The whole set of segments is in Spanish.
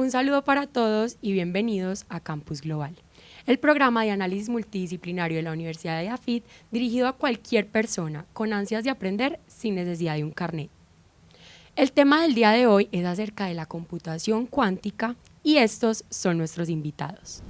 Un saludo para todos y bienvenidos a Campus Global, el programa de análisis multidisciplinario de la Universidad de AFIT dirigido a cualquier persona con ansias de aprender sin necesidad de un carnet. El tema del día de hoy es acerca de la computación cuántica y estos son nuestros invitados.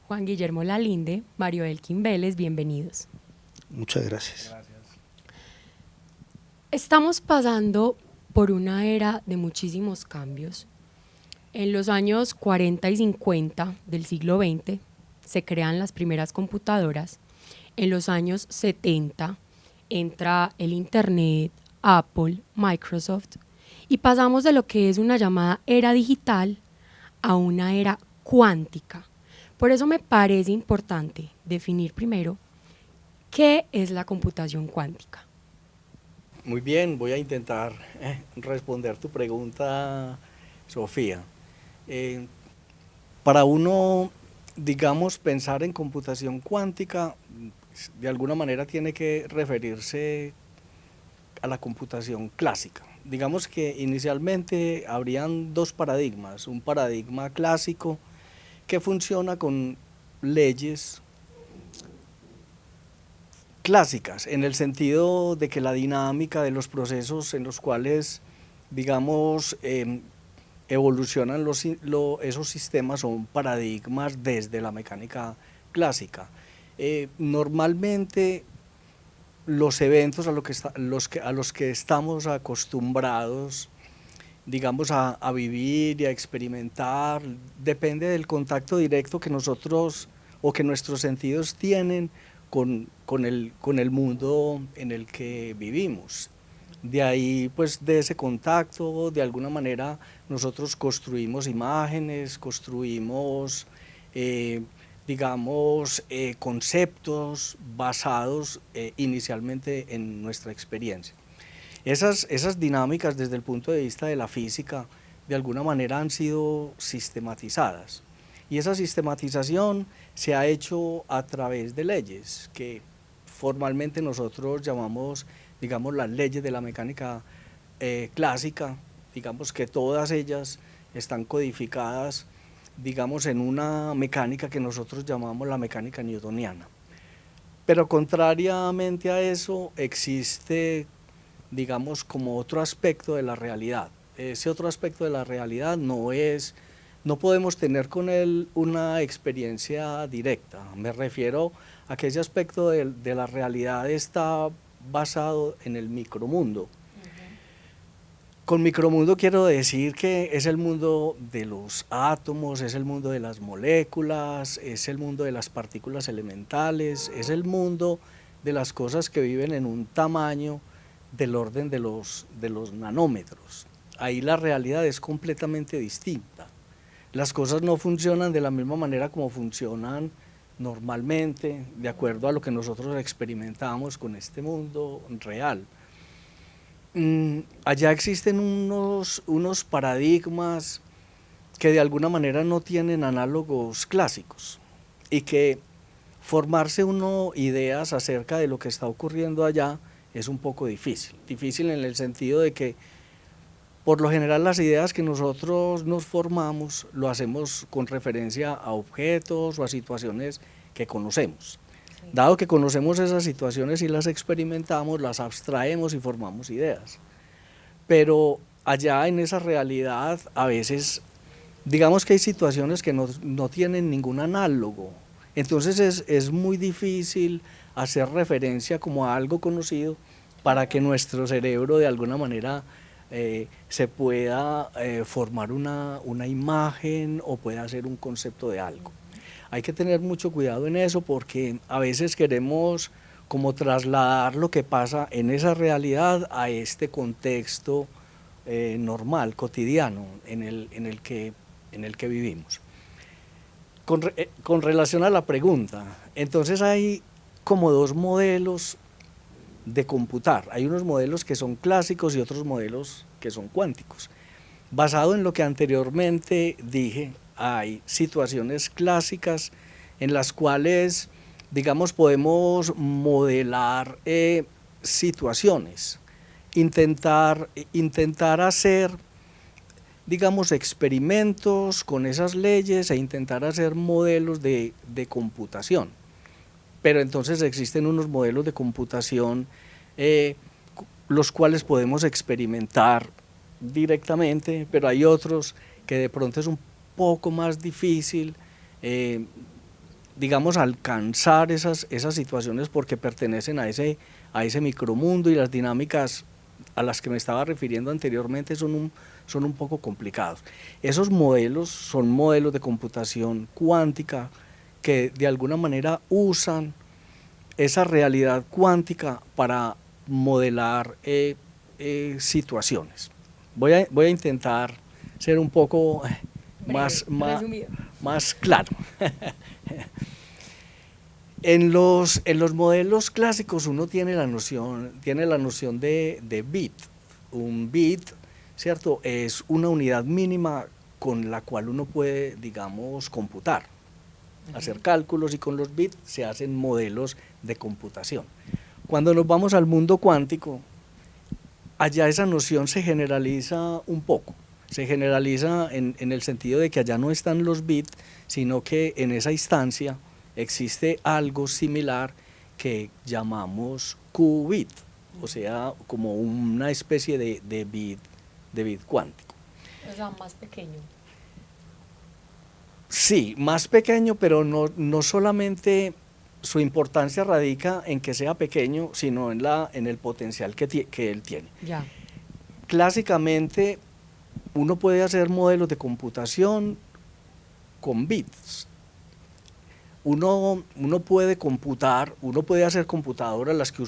Juan Guillermo Lalinde, Mario Elkin Vélez, bienvenidos. Muchas gracias. Estamos pasando por una era de muchísimos cambios. En los años 40 y 50 del siglo XX se crean las primeras computadoras. En los años 70 entra el Internet, Apple, Microsoft y pasamos de lo que es una llamada era digital a una era cuántica. Por eso me parece importante definir primero qué es la computación cuántica. Muy bien, voy a intentar responder tu pregunta, Sofía. Para uno, digamos, pensar en computación cuántica, de alguna manera tiene que referirse a la computación clásica. Digamos que inicialmente habrían dos paradigmas, un paradigma clásico que funciona con leyes clásicas, en el sentido de que la dinámica de los procesos en los cuales, digamos, evolucionan esos sistemas son paradigmas desde la mecánica clásica. Normalmente los eventos a los que estamos acostumbrados, digamos, a vivir y a experimentar, depende del contacto directo que nosotros o que nuestros sentidos tienen con el mundo en el que vivimos. De ahí, pues, de ese contacto, de alguna manera, nosotros construimos imágenes, construimos, digamos, conceptos basados inicialmente en nuestra experiencia. Esas dinámicas desde el punto de vista de la física de alguna manera han sido sistematizadas y esa sistematización se ha hecho a través de leyes que formalmente nosotros llamamos, digamos, las leyes de la mecánica clásica. Digamos que todas ellas están codificadas, digamos, en una mecánica que nosotros llamamos la mecánica newtoniana. Pero contrariamente a eso existe, digamos, como otro aspecto de la realidad. Ese otro aspecto de la realidad no podemos tener con él una experiencia directa. Me refiero a que ese aspecto de la realidad está basado en el micromundo. Con micromundo quiero decir que es el mundo de los átomos, es el mundo de las moléculas, es el mundo de las partículas elementales, es el mundo de las cosas que viven en un tamaño del orden de los nanómetros. Ahí la realidad es completamente distinta. Las cosas no funcionan de la misma manera como funcionan normalmente, de acuerdo a lo que nosotros experimentamos con este mundo real. Allá existen unos paradigmas que de alguna manera no tienen análogos clásicos y que formarse uno ideas acerca de lo que está ocurriendo allá es un poco difícil en el sentido de que por lo general las ideas que nosotros nos formamos lo hacemos con referencia a objetos o a situaciones que conocemos. Sí. Dado que conocemos esas situaciones y las experimentamos, las abstraemos y formamos ideas. Pero allá en esa realidad a veces, digamos que hay situaciones que no tienen ningún análogo. Entonces es muy difícil hacer referencia como a algo conocido para que nuestro cerebro de alguna manera se pueda formar una imagen o pueda hacer un concepto de algo. Hay que tener mucho cuidado en eso porque a veces queremos como trasladar lo que pasa en esa realidad a este contexto normal, cotidiano, en el que vivimos. Con relación a la pregunta, entonces hay como dos modelos de computar. Hay unos modelos que son clásicos y otros modelos que son cuánticos. Basado en lo que anteriormente dije, hay situaciones clásicas en las cuales, digamos, podemos modelar situaciones, intentar hacer, digamos, experimentos con esas leyes e intentar hacer modelos de computación. Pero entonces existen unos modelos de computación los cuales podemos experimentar directamente, pero hay otros que de pronto es un poco más difícil, digamos, alcanzar esas situaciones porque pertenecen a ese micromundo, y las dinámicas a las que me estaba refiriendo anteriormente son un poco complicados. Esos modelos son modelos de computación cuántica que de alguna manera usan esa realidad cuántica para modelar situaciones. Voy a intentar ser un poco más claro. En los modelos clásicos uno tiene la noción de bit. Un bit, ¿cierto?, es una unidad mínima con la cual uno puede, digamos, computar, hacer cálculos, y con los bits se hacen modelos de computación. Cuando nos vamos al mundo cuántico, allá esa noción se generaliza un poco. Se generaliza en el sentido de que allá no están los bits, sino que en esa instancia existe algo similar que llamamos qubit, o sea, como una especie de bit cuántico. O sea, más pequeño. Sí, más pequeño, pero no solamente su importancia radica en que sea pequeño, sino en el potencial que él tiene. Ya. Clásicamente, uno puede hacer modelos de computación con bits. Uno puede computar, uno puede hacer computadoras, las que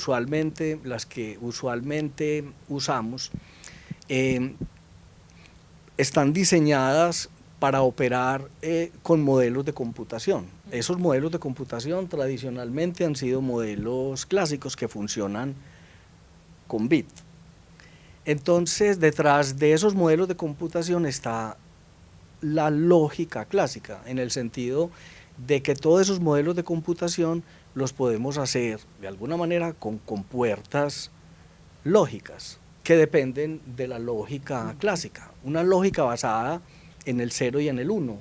usualmente usamos, están diseñadas para operar con modelos de computación. Esos modelos de computación tradicionalmente han sido modelos clásicos que funcionan con bits. Entonces, detrás de esos modelos de computación está la lógica clásica, en el sentido de que todos esos modelos de computación los podemos hacer de alguna manera con compuertas lógicas que dependen de la lógica clásica, una lógica basada en el 0 y en el 1,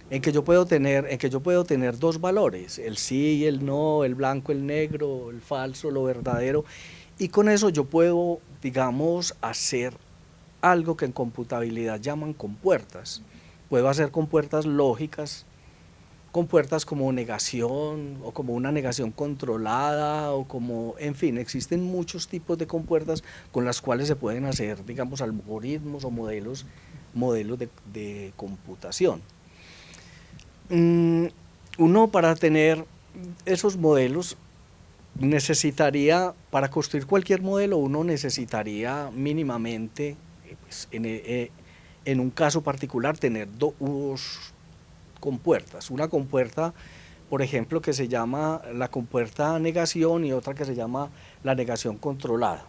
en que yo puedo tener dos valores, el sí y el no, el blanco, el negro, el falso, lo verdadero, y con eso yo puedo, digamos, hacer algo que en computabilidad llaman compuertas. Puedo hacer compuertas lógicas, compuertas como negación, o como una negación controlada, o como, en fin, existen muchos tipos de compuertas con las cuales se pueden hacer, digamos, algoritmos o modelos de computación. Uno, para tener esos modelos, para construir cualquier modelo, uno necesitaría mínimamente, pues, en un caso particular, tener dos compuertas. Una compuerta, por ejemplo, que se llama la compuerta negación, y otra que se llama la negación controlada.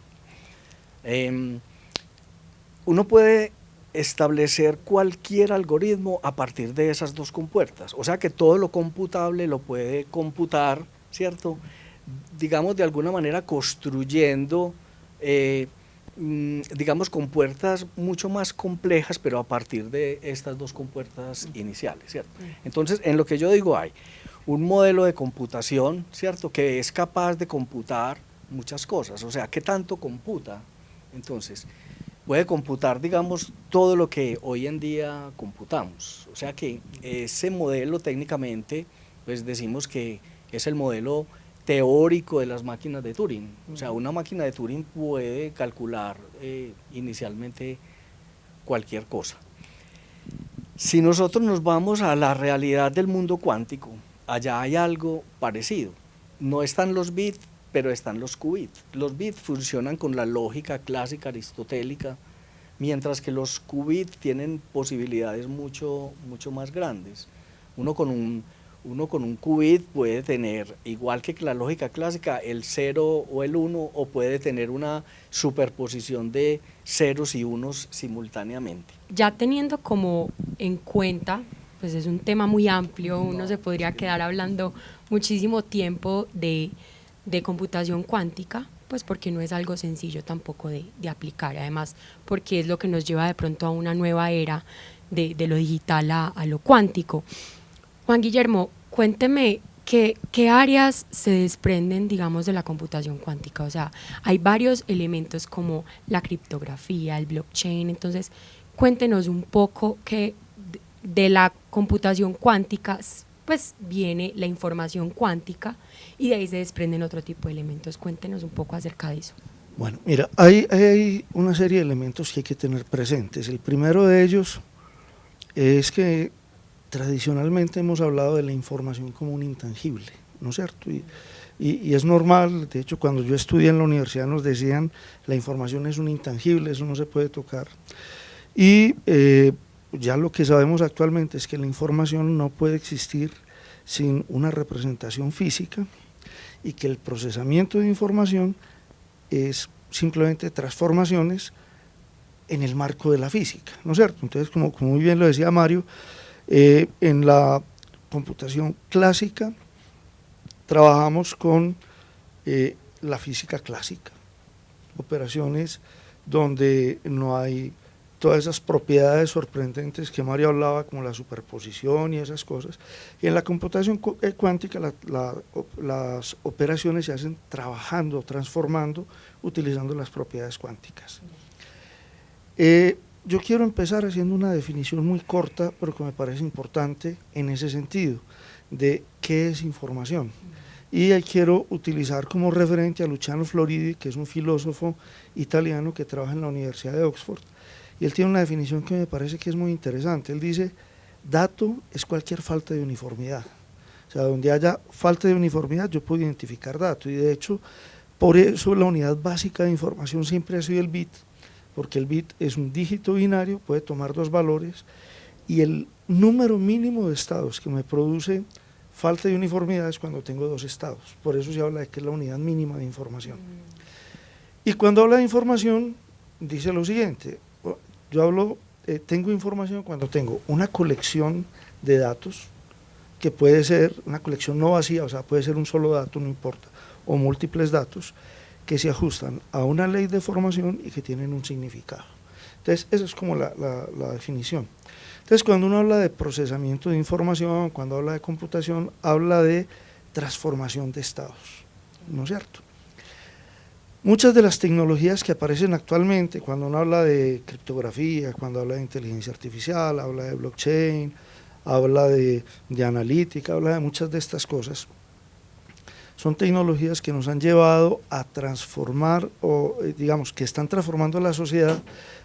Uno puede establecer cualquier algoritmo a partir de esas dos compuertas, o sea que todo lo computable lo puede computar, ¿cierto?, digamos, de alguna manera construyendo, digamos, compuertas mucho más complejas, pero a partir de estas dos compuertas iniciales, ¿cierto? Entonces, en lo que yo digo, hay un modelo de computación, ¿cierto?, que es capaz de computar muchas cosas. O sea, ¿qué tanto computa? Entonces, puede computar, digamos, todo lo que hoy en día computamos. O sea que ese modelo técnicamente, pues decimos que es el modelo teórico de las máquinas de Turing. O sea, una máquina de Turing puede calcular inicialmente cualquier cosa. Si nosotros nos vamos a la realidad del mundo cuántico, allá hay algo parecido. No están los bits, pero están los qubits. Los bits funcionan con la lógica clásica aristotélica, mientras que los qubits tienen posibilidades mucho más grandes. Uno con Uno con un qubit puede tener, igual que la lógica clásica, el 0 o el 1, o puede tener una superposición de ceros y unos simultáneamente. Ya teniendo como en cuenta, pues es un tema muy amplio, uno se podría quedar hablando muchísimo tiempo de computación cuántica, pues porque no es algo sencillo tampoco de aplicar, además porque es lo que nos lleva de pronto a una nueva era de lo digital a lo cuántico. Juan Guillermo, cuénteme qué áreas se desprenden, digamos, de la computación cuántica. O sea, hay varios elementos como la criptografía, el blockchain. Entonces, cuéntenos un poco que de la computación cuántica pues viene la información cuántica y de ahí se desprenden otro tipo de elementos. Cuéntenos un poco acerca de eso. Bueno, mira, hay una serie de elementos que hay que tener presentes. El primero de ellos es que tradicionalmente hemos hablado de la información como un intangible, ¿no es cierto? Y es normal, de hecho cuando yo estudié en la universidad nos decían la información es un intangible, eso no se puede tocar. Y ya lo que sabemos actualmente es que la información no puede existir sin una representación física y que el procesamiento de información es simplemente transformaciones en el marco de la física, ¿no es cierto? Entonces, como muy bien lo decía Mario, en la computación clásica trabajamos con la física clásica, operaciones donde no hay todas esas propiedades sorprendentes que Mario hablaba, como la superposición y esas cosas. Y en la computación cuántica las operaciones se hacen trabajando, transformando, utilizando las propiedades cuánticas. Yo quiero empezar haciendo una definición muy corta, pero que me parece importante en ese sentido, de qué es información. Y ahí quiero utilizar como referente a Luciano Floridi, que es un filósofo italiano que trabaja en la Universidad de Oxford, y él tiene una definición que me parece que es muy interesante. Él dice, dato es cualquier falta de uniformidad. O sea, donde haya falta de uniformidad yo puedo identificar dato, y de hecho, por eso la unidad básica de información siempre ha sido el bit, porque el bit es un dígito binario, puede tomar dos valores, y el número mínimo de estados que me produce falta de uniformidad es cuando tengo dos estados. Por eso se habla de que es la unidad mínima de información. Y cuando habla de información, dice lo siguiente, yo hablo, tengo información cuando tengo una colección de datos, que puede ser una colección no vacía, o sea, puede ser un solo dato, no importa, o múltiples datos, que se ajustan a una ley de formación y que tienen un significado. Entonces, esa es como la definición. Entonces, cuando uno habla de procesamiento de información, cuando habla de computación, habla de transformación de estados, ¿no es cierto? Muchas de las tecnologías que aparecen actualmente, cuando uno habla de criptografía, cuando habla de inteligencia artificial, habla de blockchain, habla de analítica, habla de muchas de estas cosas, son tecnologías que nos han llevado a transformar, o digamos que están transformando la sociedad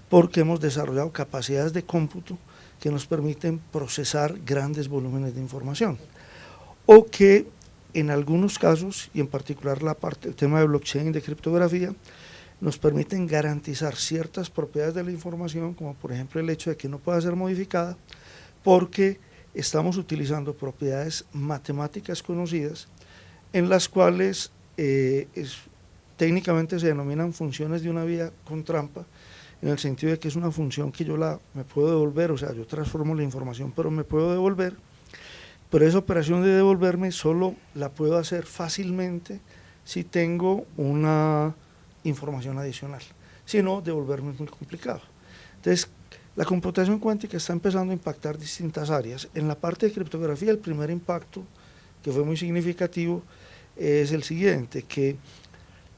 porque hemos desarrollado capacidades de cómputo que nos permiten procesar grandes volúmenes de información, o que en algunos casos, y en particular el tema de blockchain, de criptografía, nos permiten garantizar ciertas propiedades de la información, como por ejemplo el hecho de que no pueda ser modificada, porque estamos utilizando propiedades matemáticas conocidas, en las cuales técnicamente se denominan funciones de una vía con trampa, en el sentido de que es una función que me puedo devolver, o sea, yo transformo la información, pero me puedo devolver, pero esa operación de devolverme solo la puedo hacer fácilmente si tengo una información adicional, si no, devolverme es muy complicado. Entonces, la computación cuántica está empezando a impactar distintas áreas. En la parte de criptografía, el primer impacto, que fue muy significativo, es el siguiente, que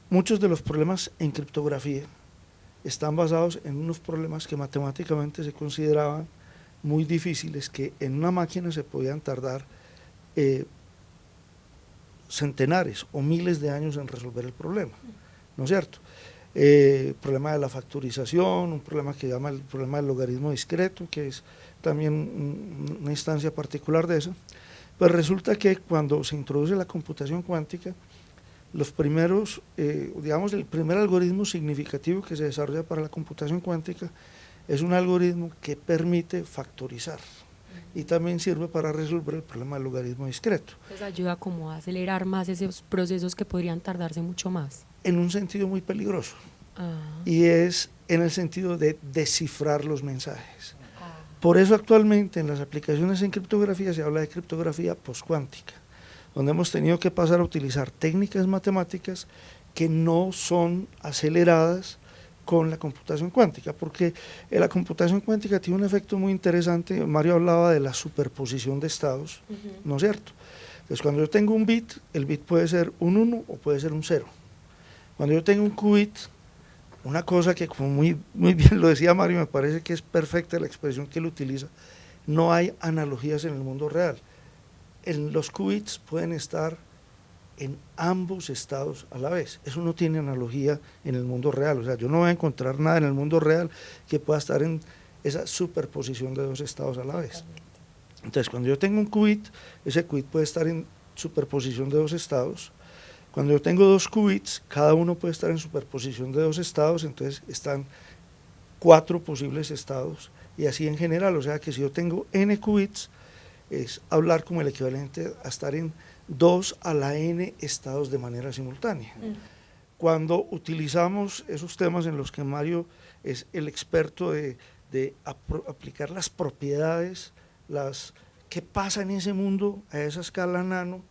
muchos de los problemas en criptografía están basados en unos problemas que matemáticamente se consideraban muy difíciles, que en una máquina se podían tardar centenares o miles de años en resolver el problema, ¿no es cierto? El problema de la factorización, un problema que se llama el problema del logaritmo discreto, que es también una instancia particular de esa. Pues resulta que cuando se introduce la computación cuántica, los primeros, digamos, el primer algoritmo significativo que se desarrolla para la computación cuántica es un algoritmo que permite factorizar. y también sirve para resolver el problema del logaritmo discreto. Pues ayuda como a acelerar más esos procesos que podrían tardarse mucho más. En un sentido muy peligroso, Ah. y es en el sentido de descifrar los mensajes. Por eso actualmente en las aplicaciones en criptografía se habla de criptografía postcuántica, donde hemos tenido que pasar a utilizar técnicas matemáticas que no son aceleradas con la computación cuántica, porque la computación cuántica tiene un efecto muy interesante. Mario hablaba de la superposición de estados, ¿no es cierto? Entonces cuando yo tengo un bit, el bit puede ser un 1 o puede ser un 0. Cuando yo tengo un qubit, una cosa que como muy bien lo decía Mario, me parece que es perfecta la expresión que él utiliza, no hay analogías en el mundo real. Los qubits pueden estar en ambos estados a la vez. Eso no tiene analogía en el mundo real. O sea, yo no voy a encontrar nada en el mundo real que pueda estar en esa superposición de dos estados a la vez. Entonces, cuando yo tengo un qubit, ese qubit puede estar en superposición de dos estados. Cuando yo tengo dos qubits, cada uno puede estar en superposición de dos estados, entonces están 4 posibles estados, y así en general. O sea que si yo tengo n qubits, es hablar como el equivalente a estar en 2 a la n estados de manera simultánea. Cuando utilizamos esos temas en los que Mario es el experto de aplicar las propiedades, qué pasa en ese mundo a esa escala nano,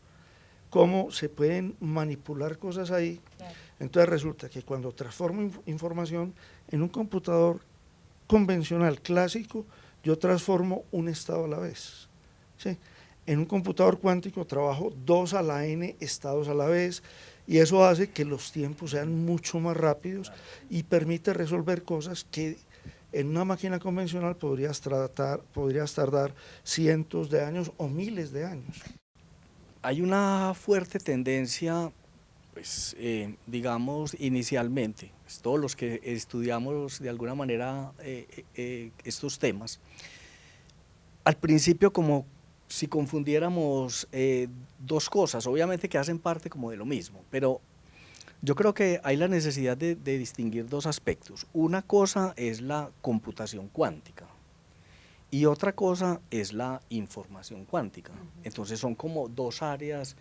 cómo se pueden manipular cosas ahí. Claro. Entonces resulta que cuando transformo información en un computador convencional, clásico, yo transformo un estado a la vez, ¿sí? En un computador cuántico trabajo 2 a la n estados a la vez, y eso hace que los tiempos sean mucho más rápidos y permite resolver cosas que en una máquina convencional podrías tardar cientos de años o miles de años. Hay una fuerte tendencia, pues, digamos, inicialmente, pues, todos los que estudiamos de alguna manera estos temas, al principio como si confundiéramos dos cosas, obviamente que hacen parte como de lo mismo, pero yo creo que hay la necesidad de distinguir dos aspectos. Una cosa es la computación cuántica, y otra cosa es la información cuántica. Entonces son como dos áreas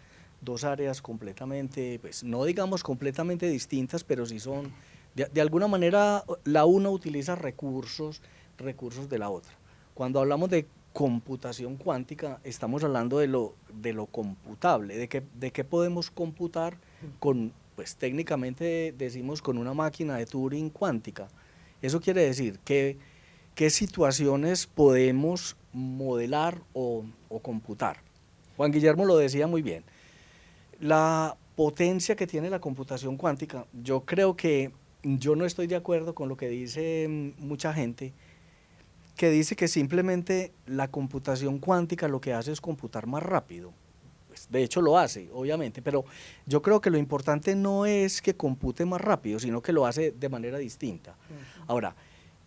completamente, pues no digamos completamente distintas, pero sí son, de alguna manera la una utiliza recursos de la otra. Cuando hablamos de computación cuántica, estamos hablando de lo computable, de qué podemos computar con, pues técnicamente decimos con una máquina de Turing cuántica. Eso quiere decir que ¿qué situaciones podemos modelar o computar? Juan Guillermo lo decía muy bien. La potencia que tiene la computación cuántica, yo creo que yo no estoy de acuerdo con lo que dice mucha gente, que dice que simplemente la computación cuántica lo que hace es computar más rápido. Pues de hecho lo hace, obviamente, pero yo creo que lo importante no es que compute más rápido, sino que lo hace de manera distinta. Ahora,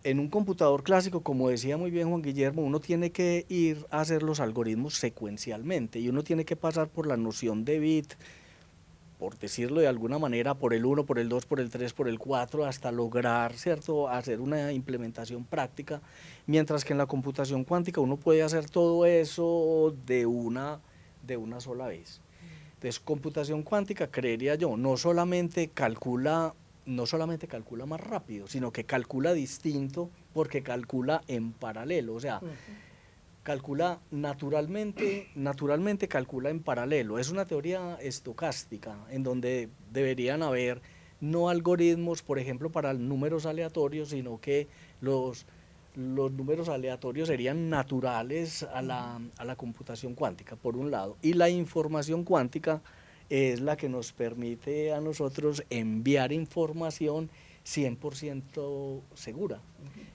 en un computador clásico, como decía muy bien Juan Guillermo, uno tiene que ir a hacer los algoritmos secuencialmente y uno tiene que pasar por la noción de bit, por decirlo de alguna manera, por el 1, por el 2, por el 3, por el 4, hasta lograr, ¿cierto?, hacer una implementación práctica, mientras que en la computación cuántica uno puede hacer todo eso de una sola vez. Entonces, computación cuántica, creería yo, no solamente calcula más rápido, sino que calcula distinto, porque calcula en paralelo, o sea, calcula naturalmente calcula en paralelo. Es una teoría estocástica en donde deberían haber no algoritmos, por ejemplo, para números aleatorios, sino que los números aleatorios serían naturales a la computación cuántica, por un lado, y la información cuántica es la que nos permite a nosotros enviar información 100% segura.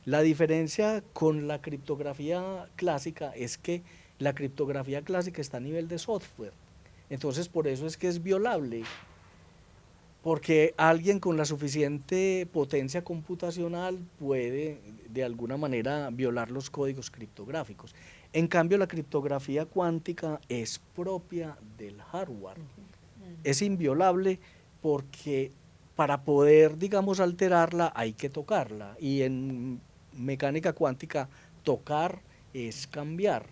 La diferencia con la criptografía clásica es que la criptografía clásica está a nivel de software, entonces por eso es que es violable, porque alguien con la suficiente potencia computacional puede de alguna manera violar los códigos criptográficos. En cambio, la criptografía cuántica es propia del hardware. Es inviolable porque para poder, digamos, alterarla hay que tocarla, y en mecánica cuántica tocar es cambiar.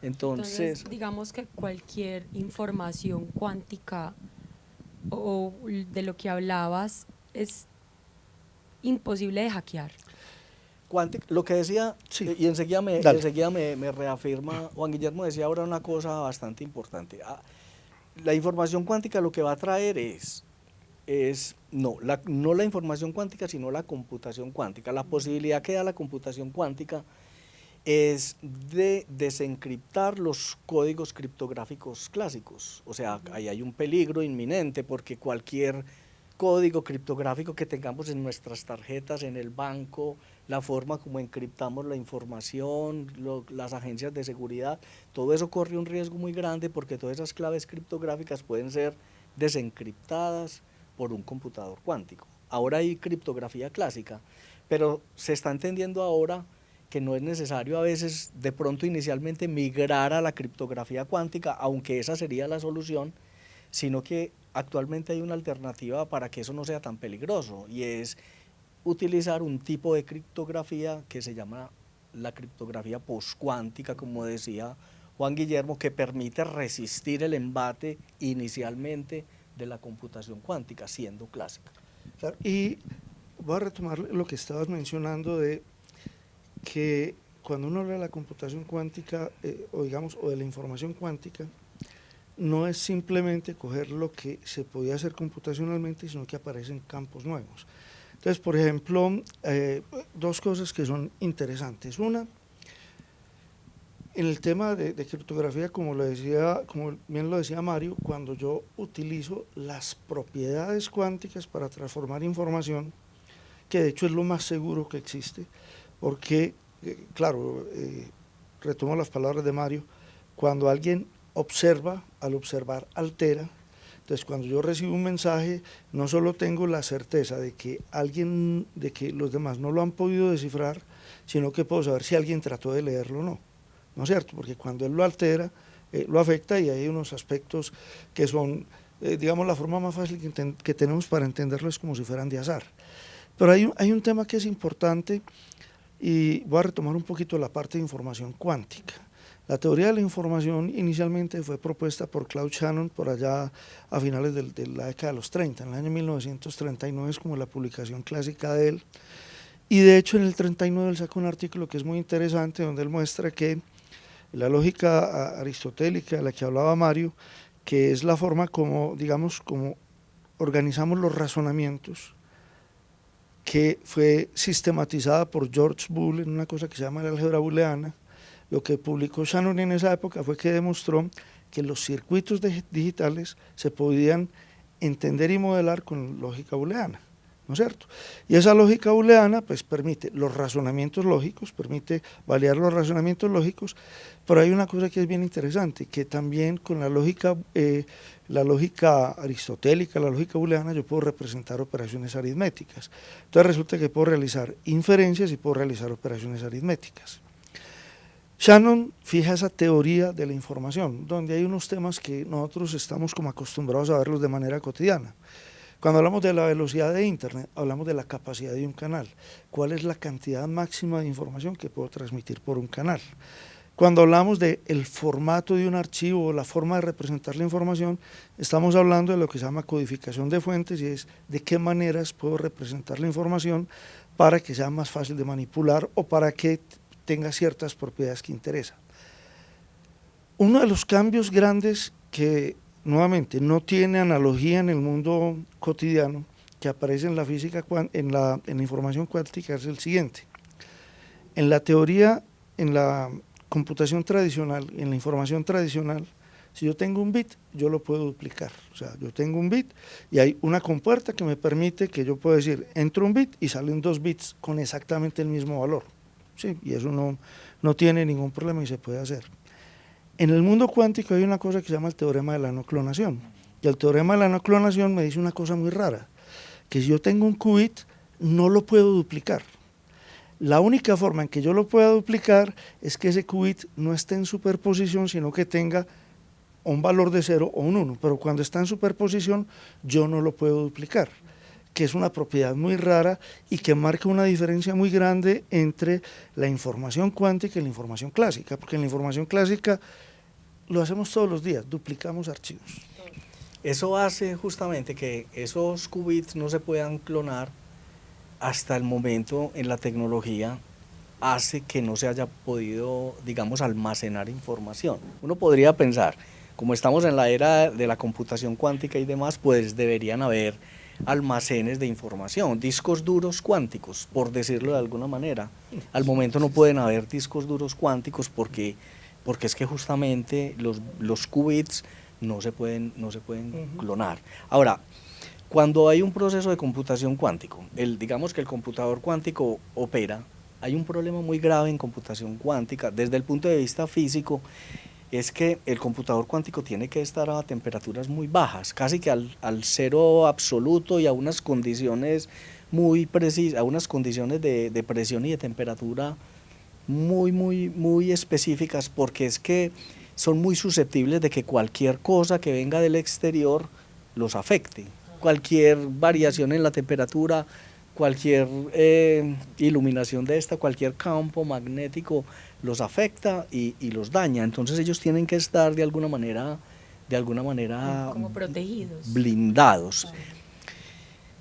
Entonces, digamos que cualquier información cuántica o de lo que hablabas es imposible de hackear. Lo que decía, sí. y enseguida me reafirma, Juan Guillermo decía ahora una cosa bastante importante. La información cuántica lo que va a traer no la información cuántica, sino la computación cuántica. La posibilidad que da la computación cuántica es de desencriptar los códigos criptográficos clásicos. O sea, ahí hay un peligro inminente porque cualquier código criptográfico que tengamos en nuestras tarjetas, en el banco, la forma como encriptamos la información, las agencias de seguridad, todo eso corre un riesgo muy grande porque todas esas claves criptográficas pueden ser desencriptadas por un computador cuántico. Ahora hay criptografía clásica, pero se está entendiendo ahora que no es necesario a veces de pronto inicialmente migrar a la criptografía cuántica, aunque esa sería la solución, sino que actualmente hay una alternativa para que eso no sea tan peligroso y es utilizar un tipo de criptografía que se llama la criptografía postcuántica, como decía Juan Guillermo, que permite resistir el embate inicialmente de la computación cuántica, siendo clásica. Claro, y voy a retomar lo que estabas mencionando de que cuando uno habla de la computación cuántica o de la información cuántica, no es simplemente coger lo que se podía hacer computacionalmente, sino que aparecen campos nuevos. Entonces, por ejemplo, dos cosas que son interesantes. Una, en el tema de criptografía, como bien lo decía Mario, cuando yo utilizo las propiedades cuánticas para transformar información, que de hecho es lo más seguro que existe, porque, claro, retomo las palabras de Mario, cuando alguien observa, al observar altera. Entonces, cuando yo recibo un mensaje, no solo tengo la certeza de que los demás no lo han podido descifrar, sino que puedo saber si alguien trató de leerlo o no, ¿no es cierto? Porque cuando él lo altera, lo afecta y hay unos aspectos que son, digamos, la forma más fácil que tenemos para entenderlo es como si fueran de azar. Pero hay un tema que es importante y voy a retomar un poquito la parte de información cuántica. La teoría de la información inicialmente fue propuesta por Claude Shannon por allá a finales de la década de los 30, en el año 1939 es como la publicación clásica de él, y de hecho en el 39 él sacó un artículo que es muy interesante donde él muestra que la lógica aristotélica de la que hablaba Mario, que es la forma como, digamos, como organizamos los razonamientos, que fue sistematizada por George Boole en una cosa que se llama la álgebra booleana. Lo que publicó Shannon en esa época fue que demostró que los circuitos digitales se podían entender y modelar con lógica booleana, ¿no es cierto? Y esa lógica booleana pues permite los razonamientos lógicos, permite validar los razonamientos lógicos, pero hay una cosa que es bien interesante, que también con la lógica aristotélica, la lógica booleana, yo puedo representar operaciones aritméticas. Entonces resulta que puedo realizar inferencias y puedo realizar operaciones aritméticas. Shannon fija esa teoría de la información, donde hay unos temas que nosotros estamos como acostumbrados a verlos de manera cotidiana. Cuando hablamos de la velocidad de Internet, hablamos de la capacidad de un canal. ¿Cuál es la cantidad máxima de información que puedo transmitir por un canal? Cuando hablamos del formato de un archivo o la forma de representar la información, estamos hablando de lo que se llama codificación de fuentes y es de qué maneras puedo representar la información para que sea más fácil de manipular o para que tenga ciertas propiedades que interesan. Uno de los cambios grandes que nuevamente no tiene analogía en el mundo cotidiano que aparece en la física, en la información cuántica es el siguiente. En la teoría, en la computación tradicional, en la información tradicional, si yo tengo un bit, yo lo puedo duplicar. O sea, yo tengo un bit y hay una compuerta que me permite que yo pueda decir, entro un bit y salen 2 bits con exactamente el mismo valor. Sí, y eso no tiene ningún problema y se puede hacer. En el mundo cuántico hay una cosa que se llama el teorema de la no clonación. Y el teorema de la no clonación me dice una cosa muy rara, que si yo tengo un qubit, no lo puedo duplicar. La única forma en que yo lo pueda duplicar es que ese qubit no esté en superposición, sino que tenga un valor de 0 o un 1, pero cuando está en superposición yo no lo puedo duplicar. que es una propiedad muy rara y que marca una diferencia muy grande entre la información cuántica y la información clásica, porque en la información clásica lo hacemos todos los días, duplicamos archivos. Eso hace justamente que esos qubits no se puedan clonar hasta el momento en la tecnología, hace que no se haya podido, digamos, almacenar información. Uno podría pensar, como estamos en la era de la computación cuántica y demás, pues deberían haber almacenes de información, discos duros cuánticos, por decirlo de alguna manera. Al momento no pueden haber discos duros cuánticos porque es que justamente los qubits no se pueden clonar. Ahora, cuando hay un proceso de computación cuántico, digamos que el computador cuántico opera, hay un problema muy grave en computación cuántica desde el punto de vista físico, es que el computador cuántico tiene que estar a temperaturas muy bajas, casi que al cero absoluto y a unas condiciones muy precisas, a unas condiciones de presión y de temperatura muy específicas, porque es que son muy susceptibles de que cualquier cosa que venga del exterior los afecte. Cualquier variación en la temperatura, cualquier iluminación de esta, cualquier campo magnético los afecta y los daña. Entonces ellos tienen que estar de alguna manera como protegidos, blindados.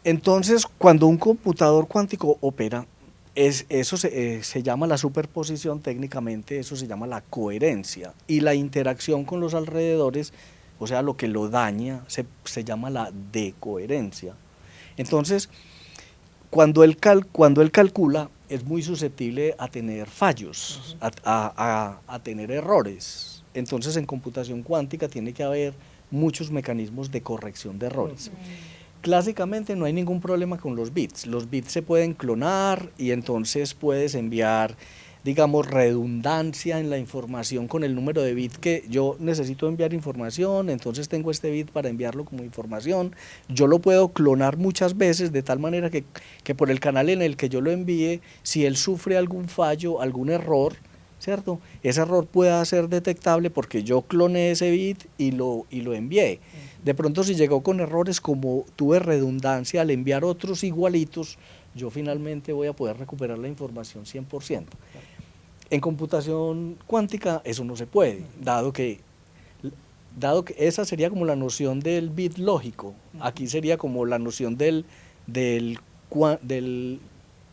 Entonces, cuando un computador cuántico opera, eso se llama la superposición, técnicamente eso se llama la coherencia, y la interacción con los alrededores, o sea, lo que lo daña, se llama la decoherencia. Entonces, cuando él calcula, es muy susceptible a tener fallos, a tener errores. Entonces, en computación cuántica tiene que haber muchos mecanismos de corrección de errores. Clásicamente no hay ningún problema con los bits se pueden clonar y entonces puedes enviar, digamos, redundancia en la información con el número de bit que yo necesito enviar información, entonces tengo este bit para enviarlo como información, yo lo puedo clonar muchas veces de tal manera que por el canal en el que yo lo envíe, si él sufre algún fallo, algún error, ¿cierto? Ese error pueda ser detectable porque yo cloné ese bit y lo envié. De pronto si llegó con errores, como tuve redundancia al enviar otros igualitos, yo finalmente voy a poder recuperar la información 100%. En computación cuántica eso no se puede, dado que esa sería como la noción del bit lógico, aquí sería como la noción del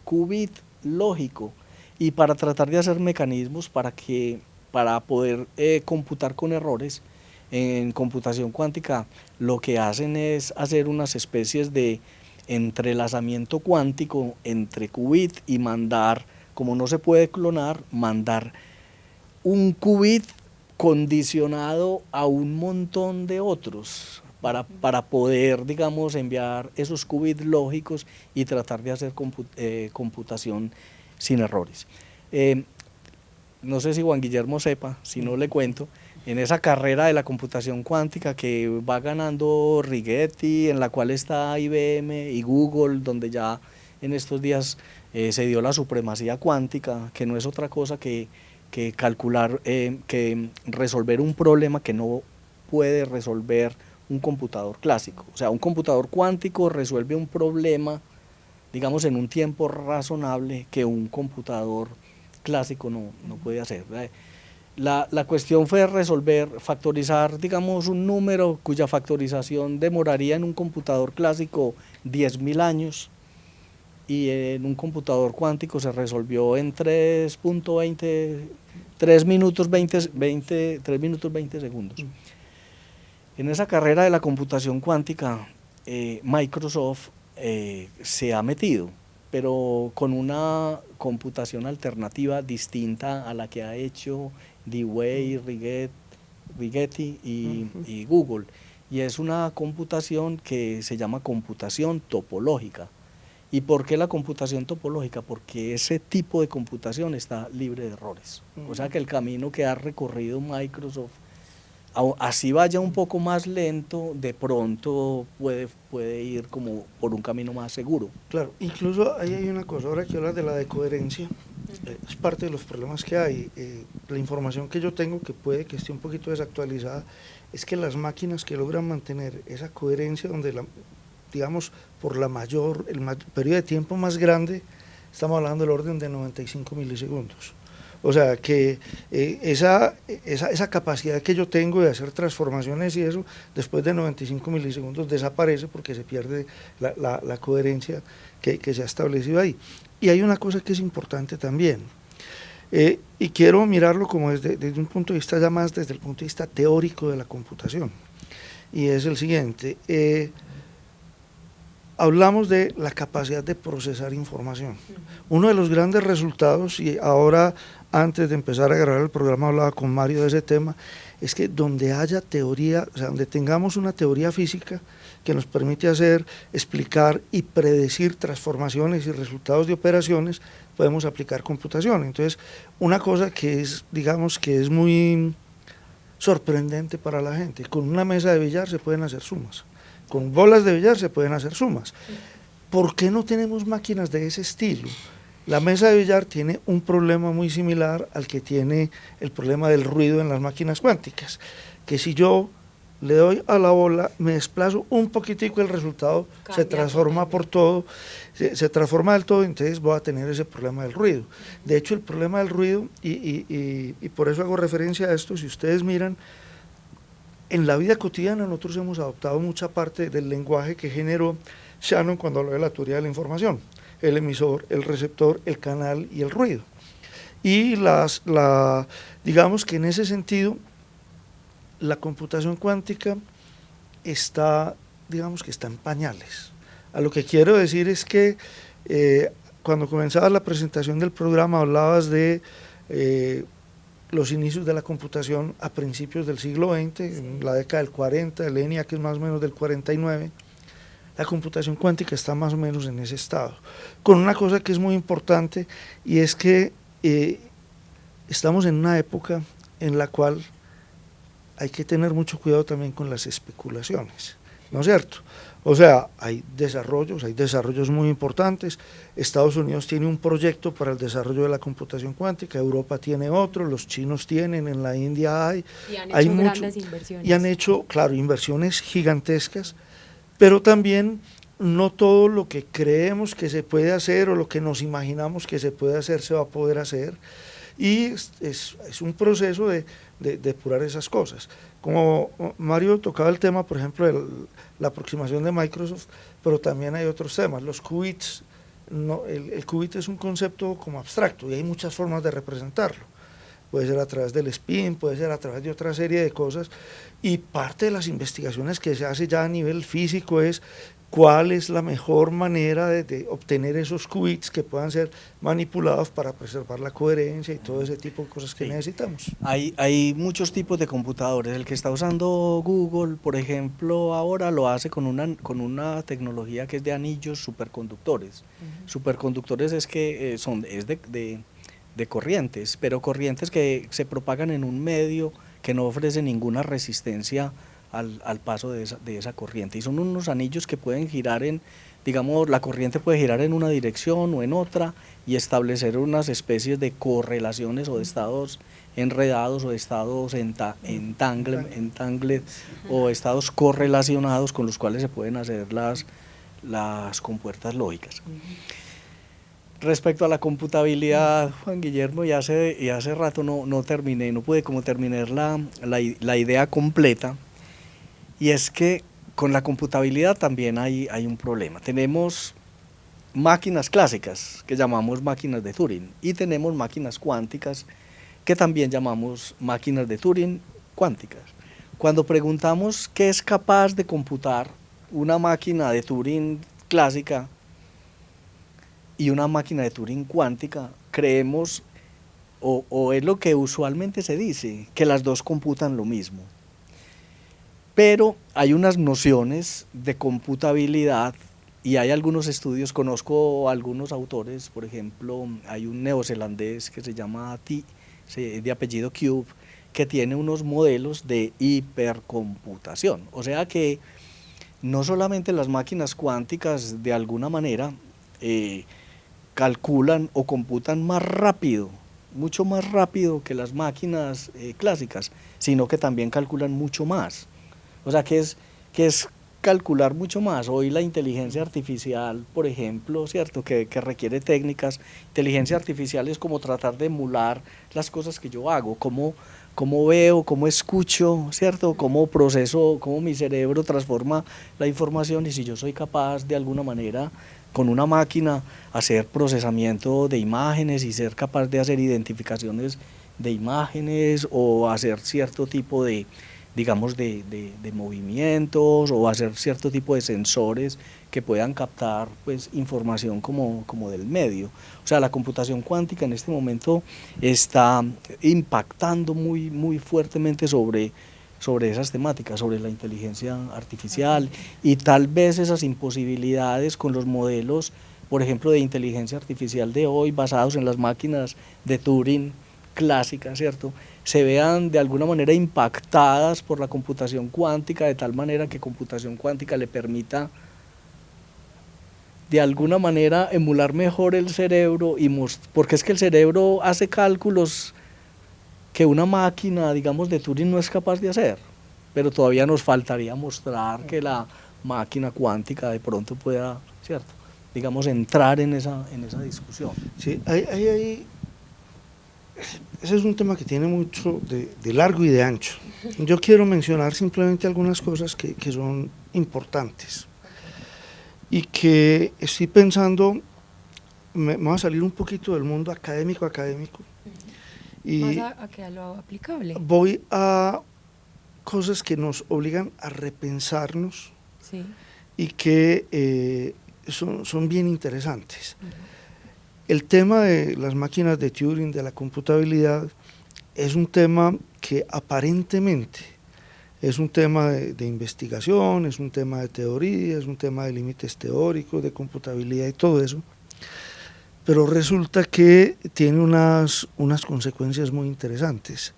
qubit lógico, y para tratar de hacer mecanismos para poder computar con errores, en computación cuántica lo que hacen es hacer unas especies de entrelazamiento cuántico entre qubit y mandar, como no se puede clonar, mandar un qubit condicionado a un montón de otros para poder, digamos, enviar esos qubits lógicos y tratar de hacer computación sin errores. No sé si Juan Guillermo sepa, si no le cuento, en esa carrera de la computación cuántica que va ganando Rigetti, en la cual está IBM y Google, donde ya en estos días se dio la supremacía cuántica, que no es otra cosa que calcular, que resolver un problema que no puede resolver un computador clásico. O sea, un computador cuántico resuelve un problema, digamos, en un tiempo razonable que un computador clásico no puede hacer. La cuestión fue factorizar, digamos, un número cuya factorización demoraría en un computador clásico 10.000 años, y en un computador cuántico se resolvió en 3 minutos 20 segundos. En esa carrera de la computación cuántica, Microsoft se ha metido, pero con una computación alternativa distinta a la que ha hecho Dewey, Rigetti y Google, y es una computación que se llama computación topológica. ¿Y por qué la computación topológica? Porque ese tipo de computación está libre de errores. O sea que el camino que ha recorrido Microsoft, así vaya un poco más lento, de pronto puede ir como por un camino más seguro. Claro, incluso ahí hay una cosa, ahora que hablas de la decoherencia, es parte de los problemas que hay. La información que yo tengo, que puede que esté un poquito desactualizada, es que las máquinas que logran mantener esa coherencia donde digamos, por el periodo de tiempo más grande, estamos hablando del orden de 95 milisegundos. O sea que esa capacidad que yo tengo de hacer transformaciones y eso, después de 95 milisegundos desaparece porque se pierde la coherencia que se ha establecido ahí. Y hay una cosa que es importante también, y quiero mirarlo como desde un punto de vista ya más desde el punto de vista teórico de la computación, y es el siguiente. Hablamos de la capacidad de procesar información. Uno de los grandes resultados, y ahora antes de empezar a grabar el programa hablaba con Mario de ese tema, es que donde haya teoría, o sea, donde tengamos una teoría física que nos permite explicar y predecir transformaciones y resultados de operaciones, podemos aplicar computación. Entonces, una cosa que es, digamos, que es muy sorprendente para la gente, con una mesa de billar se pueden hacer sumas. Con bolas de billar se pueden hacer sumas. ¿Por qué no tenemos máquinas de ese estilo? La mesa de billar tiene un problema muy similar al que tiene el problema del ruido en las máquinas cuánticas, que si yo le doy a la bola, me desplazo un poquitico, el resultado se transforma por todo, se transforma del todo, entonces voy a tener ese problema del ruido. De hecho, el problema del ruido, y por eso hago referencia a esto, si ustedes miran, en la vida cotidiana nosotros hemos adoptado mucha parte del lenguaje que generó Shannon cuando habló de la teoría de la información, el emisor, el receptor, el canal y el ruido. Y digamos que en ese sentido, la computación cuántica está, digamos que está en pañales. A lo que quiero decir es que cuando comenzaba la presentación del programa hablabas de los inicios de la computación a principios del siglo XX, en la década del 40, el ENIAC es más o menos del 49, la computación cuántica está más o menos en ese estado, con una cosa que es muy importante, y es que estamos en una época en la cual hay que tener mucho cuidado también con las especulaciones, ¿no es cierto? O sea, hay desarrollos muy importantes. Estados Unidos tiene un proyecto para el desarrollo de la computación cuántica, Europa tiene otro, los chinos tienen, en la India hay. Y han hecho grandes inversiones. Y han hecho, claro, inversiones gigantescas, pero también no todo lo que creemos que se puede hacer o lo que nos imaginamos que se puede hacer se va a poder hacer, y es un proceso de depurar esas cosas. Como Mario tocaba el tema, por ejemplo, de la aproximación de Microsoft, pero también hay otros temas, los qubits. El qubit es un concepto como abstracto y hay muchas formas de representarlo. Puede ser a través del spin, puede ser a través de otra serie de cosas, y parte de las investigaciones que se hace ya a nivel físico es cuál es la mejor manera de obtener esos qubits que puedan ser manipulados para preservar la coherencia y todo ese tipo de cosas que necesitamos. Hay muchos tipos de computadores. El que está usando Google, por ejemplo, ahora lo hace con una tecnología que es de anillos superconductores. Superconductores es que es de corrientes, pero corrientes que se propagan en un medio que no ofrece ninguna resistencia al paso de esa corriente, y son unos anillos que pueden girar digamos, la corriente puede girar en una dirección o en otra y establecer unas especies de correlaciones o de estados enredados o de estados entangled o estados correlacionados con los cuales se pueden hacer las compuertas lógicas. Respecto a la computabilidad, Juan Guillermo, y hace rato no pude como terminar la idea completa. Y es que con la computabilidad también hay un problema. Tenemos máquinas clásicas que llamamos máquinas de Turing, y tenemos máquinas cuánticas que también llamamos máquinas de Turing cuánticas. Cuando preguntamos qué es capaz de computar una máquina de Turing clásica y una máquina de Turing cuántica, creemos, o es lo que usualmente se dice, que las dos computan lo mismo. Pero hay unas nociones de computabilidad y hay algunos estudios, conozco algunos autores, por ejemplo, hay un neozelandés que se llama de apellido Cube, que tiene unos modelos de hipercomputación. O sea que no solamente las máquinas cuánticas de alguna manera calculan o computan más rápido, mucho más rápido que las máquinas clásicas, sino que también calculan mucho más. O sea que es calcular mucho más. Hoy la inteligencia artificial, por ejemplo, ¿cierto? Que requiere técnicas. Inteligencia artificial es como tratar de emular las cosas que yo hago, cómo veo, cómo escucho, ¿cierto? Cómo proceso, cómo mi cerebro transforma la información, y si yo soy capaz de alguna manera con una máquina hacer procesamiento de imágenes y ser capaz de hacer identificaciones de imágenes o hacer cierto tipo de, digamos, de movimientos o hacer cierto tipo de sensores que puedan captar pues información como del medio. O sea, la computación cuántica en este momento está impactando muy fuertemente sobre esas temáticas, sobre la inteligencia artificial, y tal vez esas imposibilidades con los modelos, por ejemplo, de inteligencia artificial de hoy basados en las máquinas de Turing clásicas, ¿cierto?, se vean de alguna manera impactadas por la computación cuántica, de tal manera que computación cuántica le permita de alguna manera emular mejor el cerebro, porque es que el cerebro hace cálculos que una máquina, digamos, de Turing no es capaz de hacer, pero todavía nos faltaría mostrar que la máquina cuántica de pronto pueda, ¿cierto?, digamos, entrar en esa discusión. Sí, ese es un tema que tiene mucho de largo y de ancho. Yo quiero mencionar simplemente algunas cosas que son importantes y que estoy pensando, me voy a salir un poquito del mundo académico y ¿Vas a lo aplicable? voy a cosas que nos obligan a repensarnos, Sí. y que son bien interesantes. El tema de las máquinas de Turing, de la computabilidad, es un tema que aparentemente es un tema de investigación, es un tema de teoría, es un tema de límites teóricos, de computabilidad y todo eso, pero resulta que tiene unas consecuencias muy interesantes,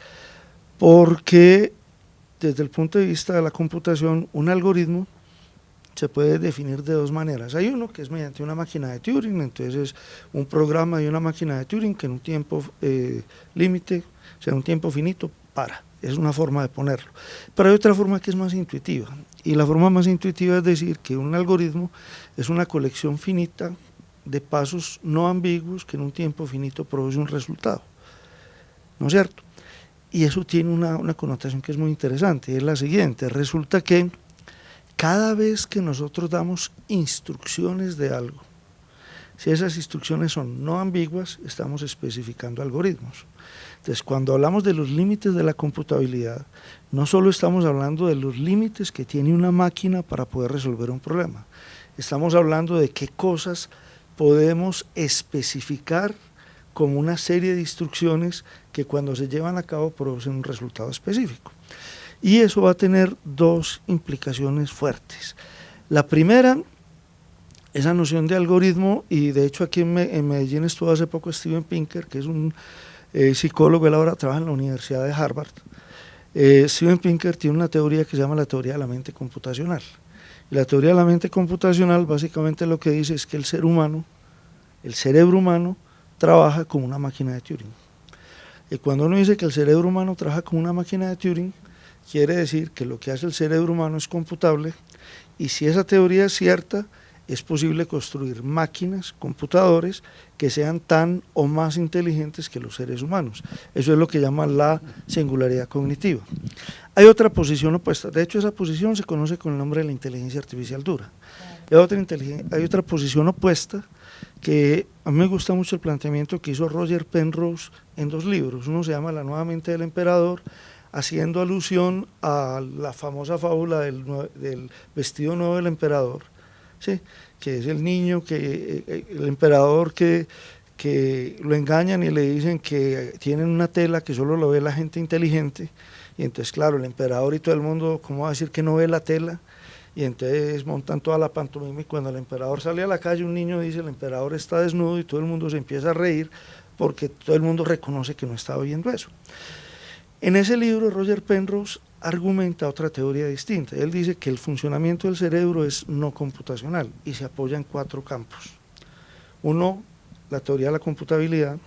porque desde el punto de vista de la computación, un algoritmo se puede definir de dos maneras. Hay uno que es mediante una máquina de Turing, entonces es un programa de una máquina de Turing que en un tiempo límite, o sea, en un tiempo finito, es una forma de ponerlo. Pero hay otra forma que es más intuitiva, y la forma más intuitiva es decir que un algoritmo es una colección finita de pasos no ambiguos que en un tiempo finito produce un resultado, ¿no es cierto? Y eso tiene una connotación que es muy interesante, es la siguiente: resulta que cada vez que nosotros damos instrucciones de algo, si esas instrucciones son no ambiguas, estamos especificando algoritmos. Entonces, cuando hablamos de los límites de la computabilidad, no solo estamos hablando de los límites que tiene una máquina para poder resolver un problema, estamos hablando de qué cosas podemos especificar como una serie de instrucciones que cuando se llevan a cabo producen un resultado específico. Y eso va a tener dos implicaciones fuertes. La primera, esa noción de algoritmo, y de hecho aquí en Medellín estuvo hace poco Steven Pinker, que es un psicólogo, él ahora trabaja en la Universidad de Harvard. Steven Pinker tiene una teoría que se llama la teoría de la mente computacional. Y la teoría de la mente computacional básicamente lo que dice es que el ser humano, el cerebro humano, trabaja como una máquina de Turing. Y cuando uno dice que el cerebro humano trabaja como una máquina de Turing, quiere decir que lo que hace el cerebro humano es computable, y si esa teoría es cierta, es posible construir máquinas, computadores, que sean tan o más inteligentes que los seres humanos. Eso es lo que llaman la singularidad cognitiva. Hay otra posición opuesta, de hecho esa posición se conoce con el nombre de la inteligencia artificial dura. Hay otra posición opuesta que a mí me gusta mucho el planteamiento que hizo Roger Penrose en dos libros. Uno se llama La nueva mente del emperador, haciendo alusión a la famosa fábula del vestido nuevo del emperador, ¿sí?, que es el niño, el emperador que lo engañan y le dicen que tienen una tela que solo lo ve la gente inteligente, y entonces claro, el emperador y todo el mundo, ¿cómo va a decir que no ve la tela? Y entonces montan toda la pantomima, y cuando el emperador sale a la calle, un niño dice: el emperador está desnudo, y todo el mundo se empieza a reír porque todo el mundo reconoce que no estaba viendo eso. En ese libro Roger Penrose argumenta otra teoría distinta. Él dice que el funcionamiento del cerebro es no computacional y se apoya en 4 campos. Uno, la teoría de la computabilidad;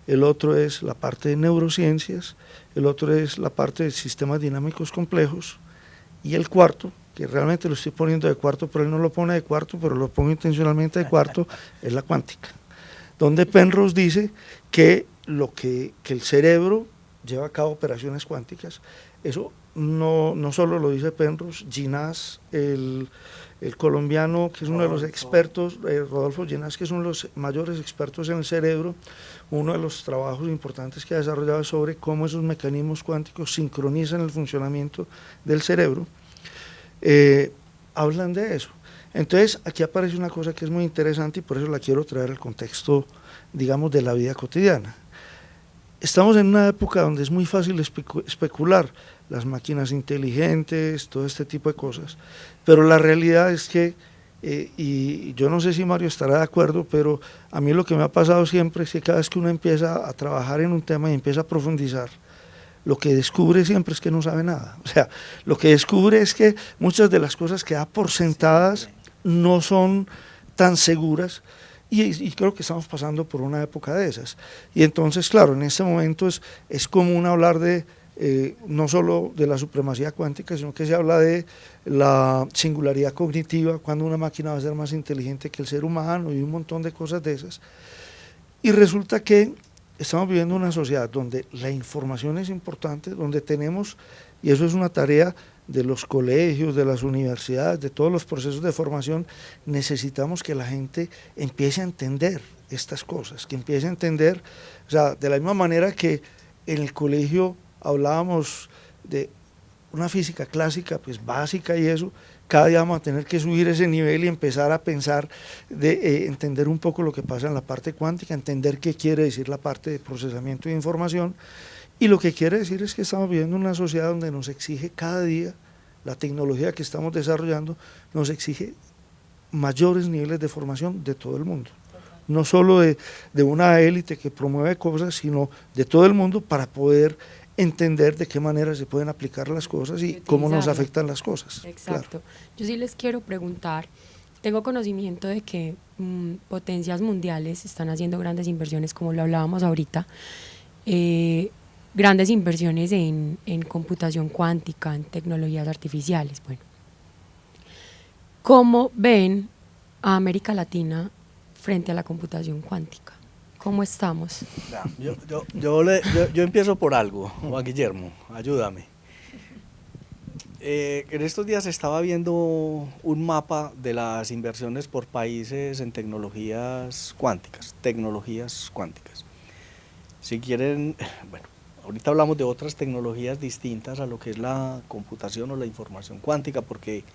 el otro es la parte de neurociencias; el otro es la parte de sistemas dinámicos complejos; y el cuarto, que realmente lo estoy poniendo de cuarto, pero él no lo pone de cuarto, pero lo pongo intencionalmente de cuarto, es la cuántica, donde Penrose dice que el cerebro lleva a cabo operaciones cuánticas. Eso no solo lo dice Penrose, Ginás, el colombiano, que es uno de los expertos, Rodolfo Ginás, que es uno de los mayores expertos en el cerebro, uno de los trabajos importantes que ha desarrollado es sobre cómo esos mecanismos cuánticos sincronizan el funcionamiento del cerebro, hablan de eso. Entonces, aquí aparece una cosa que es muy interesante y por eso la quiero traer al contexto, digamos, de la vida cotidiana. Estamos en una época donde es muy fácil especular, las máquinas inteligentes, todo este tipo de cosas, pero la realidad es que, y yo no sé si Mario estará de acuerdo, pero a mí lo que me ha pasado siempre es que cada vez que uno empieza a trabajar en un tema y empieza a profundizar, lo que descubre siempre es que no sabe nada. O sea, lo que descubre es que muchas de las cosas que da por sentadas no son tan seguras, y creo que estamos pasando por una época de esas. Y entonces, claro, en este momento es común hablar de, no solo de la supremacía cuántica, sino que se habla de la singularidad cognitiva, cuando una máquina va a ser más inteligente que el ser humano y un montón de cosas de esas. Y resulta que estamos viviendo una sociedad donde la información es importante, donde tenemos, y eso es una tarea de los colegios, de las universidades, de todos los procesos de formación, necesitamos que la gente empiece a entender estas cosas, que empiece a entender, o sea, de la misma manera que en el colegio hablábamos de una física clásica, pues básica y eso, cada día vamos a tener que subir ese nivel y empezar a pensar, entender un poco lo que pasa en la parte cuántica, entender qué quiere decir la parte de procesamiento de información. Y lo que quiere decir es que estamos viviendo una sociedad donde nos exige cada día, la tecnología que estamos desarrollando, nos exige mayores niveles de formación de todo el mundo. No solo de una élite que promueve cosas, sino de todo el mundo para poder entender de qué manera se pueden aplicar las cosas y cómo nos afectan las cosas. Exacto. Claro. Yo sí les quiero preguntar, tengo conocimiento de que potencias mundiales están haciendo grandes inversiones, como lo hablábamos ahorita, grandes inversiones en computación cuántica, en tecnologías artificiales. Bueno, ¿cómo ven a América Latina frente a la computación cuántica? ¿Cómo estamos? Yo empiezo por algo, Juan Guillermo, ayúdame. En estos días estaba viendo un mapa de las inversiones por países en tecnologías cuánticas. Si quieren, bueno, ahorita hablamos de otras tecnologías distintas a lo que es la computación o la información cuántica, porque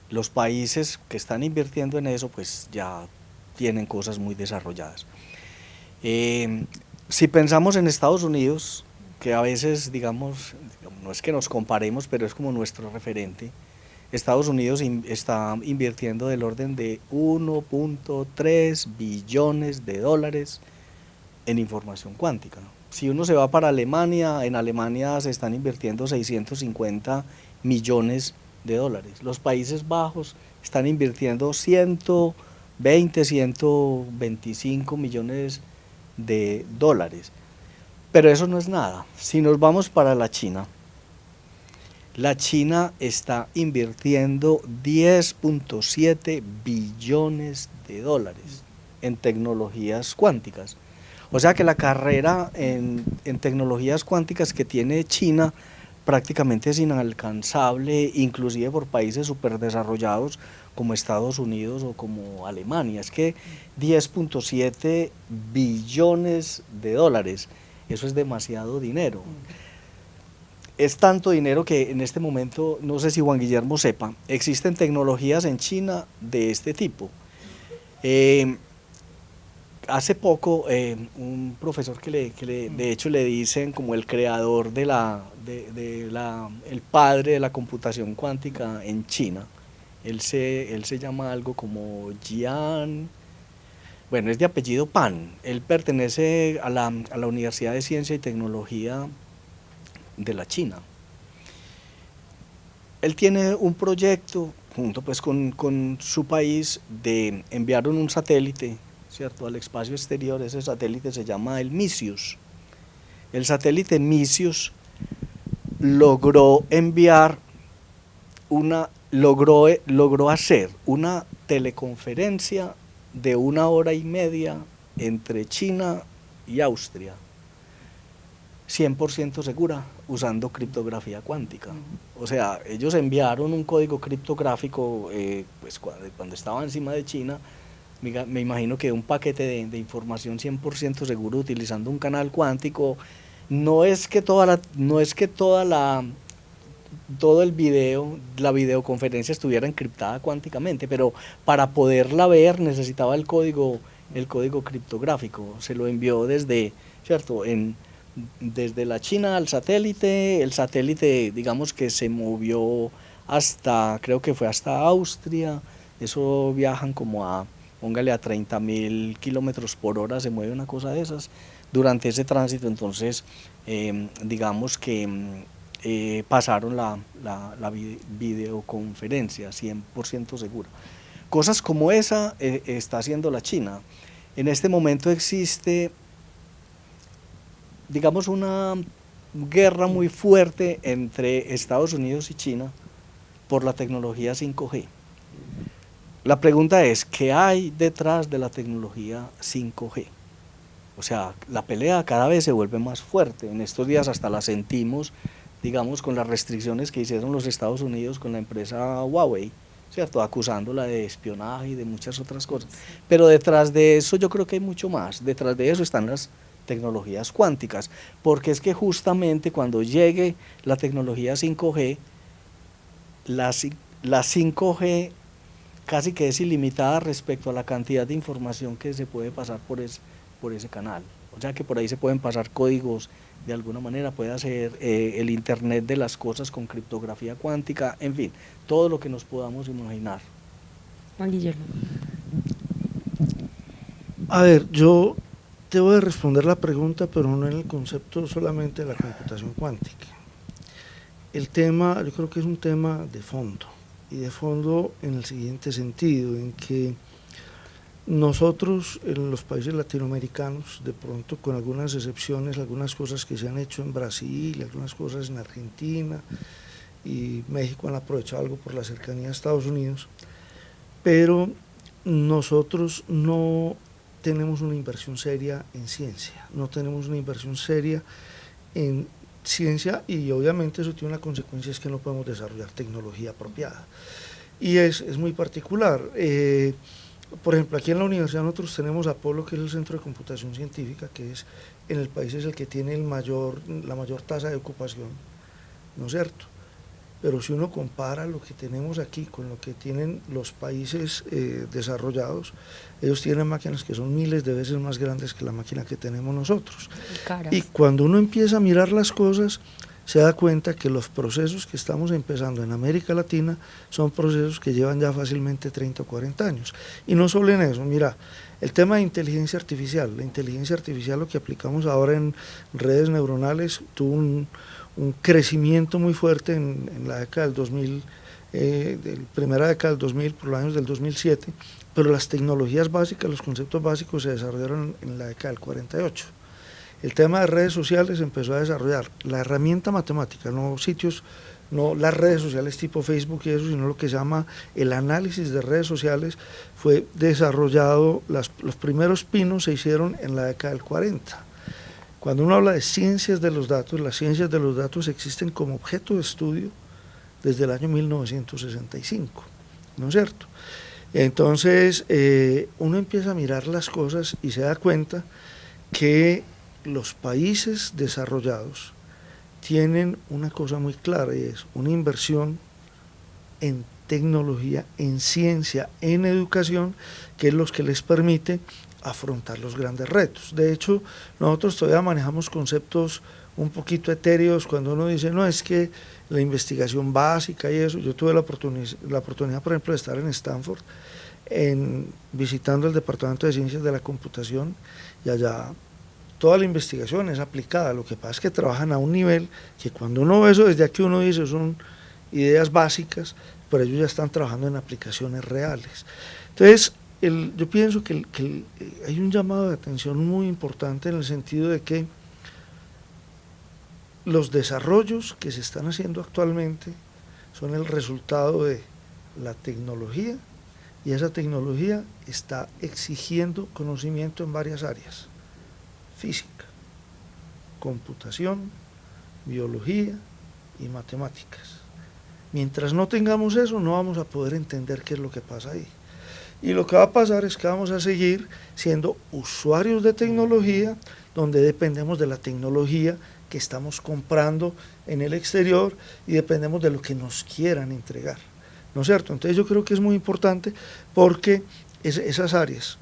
los países que están invirtiendo en eso pues ya tienen cosas muy desarrolladas. Si pensamos en Estados Unidos, que a veces digamos, no es que nos comparemos, pero es como nuestro referente, Estados Unidos está invirtiendo del orden de 1.3 billones de dólares en información cuántica, ¿no? Si uno se va para Alemania, en Alemania se están invirtiendo 650 millones de dólares. Los Países Bajos están invirtiendo 120, 125 millones de dólares. Pero eso no es nada. Si nos vamos para la China está invirtiendo 10.7 billones de dólares en tecnologías cuánticas. O sea que la carrera en tecnologías cuánticas que tiene China prácticamente es inalcanzable, inclusive por países superdesarrollados como Estados Unidos o como Alemania. Es que 10.7 billones de dólares, eso es demasiado dinero. Es tanto dinero que en este momento, no sé si Juan Guillermo sepa, existen tecnologías en China de este tipo. Hace poco un profesor que de hecho le dicen como el creador el padre de la computación cuántica en China, él se llama algo como Jian, bueno, es de apellido Pan, él pertenece a la Universidad de Ciencia y Tecnología de la China. Él tiene un proyecto junto pues con su país de enviar un satélite, ¿cierto?, al espacio exterior. Ese satélite se llama el Misius. El satélite Misius logró enviar una logró hacer una teleconferencia de 1 hora y media entre China y Austria, 100% segura, usando criptografía cuántica. O sea, ellos enviaron un código criptográfico pues cuando estaba encima de China, me imagino que un paquete de información 100% seguro utilizando un canal cuántico. No es que todo el video, la videoconferencia estuviera encriptada cuánticamente, pero para poderla ver necesitaba el código criptográfico. Se lo envió desde, ¿cierto?, desde la China al satélite. El satélite, digamos que se movió creo que fue hasta Austria. Eso viajan como póngale a 30.000 kilómetros por hora, se mueve una cosa de esas durante ese tránsito. Entonces, digamos que pasaron la videoconferencia 100% segura. Cosas como esa está haciendo la China. En este momento existe, digamos, una guerra muy fuerte entre Estados Unidos y China por la tecnología 5G. La pregunta es, ¿qué hay detrás de la tecnología 5G? O sea, la pelea cada vez se vuelve más fuerte. En estos días hasta la sentimos, digamos, con las restricciones que hicieron los Estados Unidos con la empresa Huawei, ¿cierto?, acusándola de espionaje y de muchas otras cosas. Pero detrás de eso yo creo que hay mucho más. Detrás de eso están las tecnologías cuánticas, porque es que justamente cuando llegue la tecnología 5G, la 5G casi que es ilimitada respecto a la cantidad de información que se puede pasar por ese canal. O sea que por ahí se pueden pasar códigos, de alguna manera puede hacer el Internet de las cosas con criptografía cuántica, en fin, todo lo que nos podamos imaginar. Juan Guillermo. A ver, yo te voy a responder la pregunta, pero no en el concepto solamente de la computación cuántica. El tema, yo creo que es un tema de fondo, y de fondo en el siguiente sentido, en que nosotros en los países latinoamericanos, de pronto con algunas excepciones, algunas cosas que se han hecho en Brasil, algunas cosas en Argentina, y México han aprovechado algo por la cercanía a Estados Unidos, pero nosotros no tenemos una inversión seria en ciencia, no tenemos una inversión seria en ciencia, y obviamente eso tiene una consecuencia, es que no podemos desarrollar tecnología apropiada, y es muy particular. Por ejemplo, aquí en la universidad nosotros tenemos Apolo, que es el Centro de Computación Científica, que es en el país es el que tiene la mayor tasa de ocupación, ¿no es cierto? Pero si uno compara lo que tenemos aquí con lo que tienen los países desarrollados, ellos tienen máquinas que son miles de veces más grandes que la máquina que tenemos nosotros. Y cuando uno empieza a mirar las cosas, se da cuenta que los procesos que estamos empezando en América Latina son procesos que llevan ya fácilmente 30 o 40 años. Y no solo en eso, mira, el tema de inteligencia artificial, la inteligencia artificial, lo que aplicamos ahora en redes neuronales, tuvo un crecimiento muy fuerte en la década del 2000, primera década del 2000, por los años del 2007, pero las tecnologías básicas, los conceptos básicos se desarrollaron en la década del 48. El tema de redes sociales empezó a desarrollar la herramienta matemática, no las redes sociales tipo Facebook y eso, sino lo que se llama el análisis de redes sociales, fue desarrollado, los primeros pinos se hicieron en la década del 40. Cuando uno habla de ciencias de los datos, las ciencias de los datos existen como objeto de estudio desde el año 1965, ¿no es cierto? Entonces, uno empieza a mirar las cosas y se da cuenta que los países desarrollados tienen una cosa muy clara, y es una inversión en tecnología, en ciencia, en educación, que es lo que les permite afrontar los grandes retos. De hecho, nosotros todavía manejamos conceptos un poquito etéreos cuando uno dice, no, es que la investigación básica y eso. Yo tuve la oportunidad, por ejemplo, de estar en Stanford, visitando el Departamento de Ciencias de la Computación, y allá toda la investigación es aplicada. Lo que pasa es que trabajan a un nivel que cuando uno ve eso, desde aquí uno dice, son ideas básicas, pero ellos ya están trabajando en aplicaciones reales. Entonces, yo pienso que hay un llamado de atención muy importante en el sentido de que los desarrollos que se están haciendo actualmente son el resultado de la tecnología, y esa tecnología está exigiendo conocimiento en varias áreas: física, computación, biología y matemáticas. Mientras no tengamos eso, no vamos a poder entender qué es lo que pasa ahí. Y lo que va a pasar es que vamos a seguir siendo usuarios de tecnología, donde dependemos de la tecnología que estamos comprando en el exterior y dependemos de lo que nos quieran entregar, ¿no es cierto? Entonces yo creo que es muy importante porque esas áreas,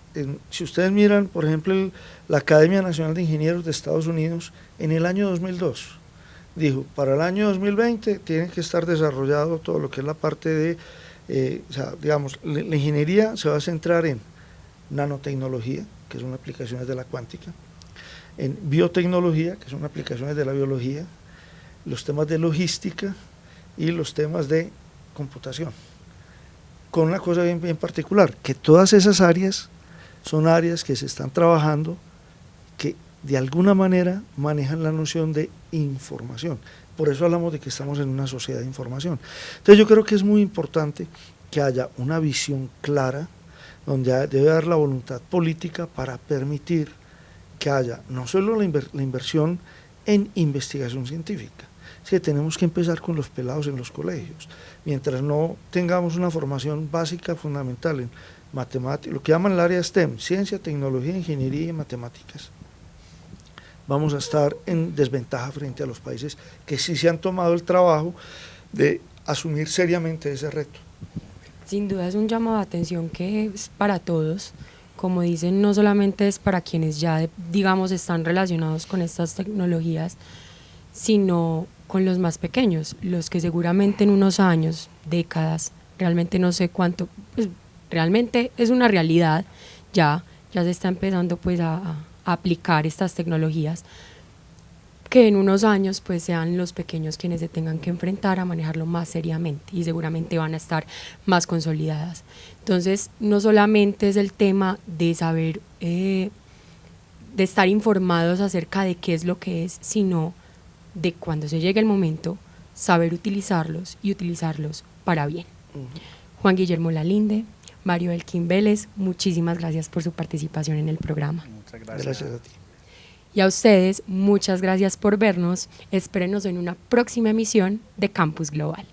si ustedes miran, por ejemplo, la Academia Nacional de Ingenieros de Estados Unidos, en el año 2002, dijo, para el año 2020 tiene que estar desarrollado todo lo que es la parte de, o sea, digamos, la ingeniería se va a centrar en nanotecnología, que son aplicaciones de la cuántica, en biotecnología, que son aplicaciones de la biología, los temas de logística y los temas de computación. Con una cosa bien particular, que todas esas áreas son áreas que se están trabajando, que de alguna manera manejan la noción de información. Por eso hablamos de que estamos en una sociedad de información. Entonces yo creo que es muy importante que haya una visión clara, donde debe haber la voluntad política para permitir que haya no solo la inversión en investigación científica, es que tenemos que empezar con los pelados en los colegios. Mientras no tengamos una formación básica fundamental en matemáticas, lo que llaman el área STEM, ciencia, tecnología, ingeniería y matemáticas, vamos a estar en desventaja frente a los países que sí se han tomado el trabajo de asumir seriamente ese reto. Sin duda es un llamado de atención que es para todos, como dicen, no solamente es para quienes ya, digamos, están relacionados con estas tecnologías, sino con los más pequeños, los que seguramente en unos años, décadas, realmente no sé cuánto, pues, realmente es una realidad, ya se está empezando pues a aplicar estas tecnologías, que en unos años pues sean los pequeños quienes se tengan que enfrentar a manejarlo más seriamente y seguramente van a estar más consolidadas. Entonces no solamente es el tema de saber, de estar informados acerca de qué es lo que es, sino de cuando se llegue el momento, saber utilizarlos y utilizarlos para bien. Juan Guillermo Lalinde, Mario Elkin Vélez, muchísimas gracias por su participación en el programa. Muchas gracias. Gracias a ti. Y a ustedes, muchas gracias por vernos. Espérenos en una próxima emisión de Campus Global.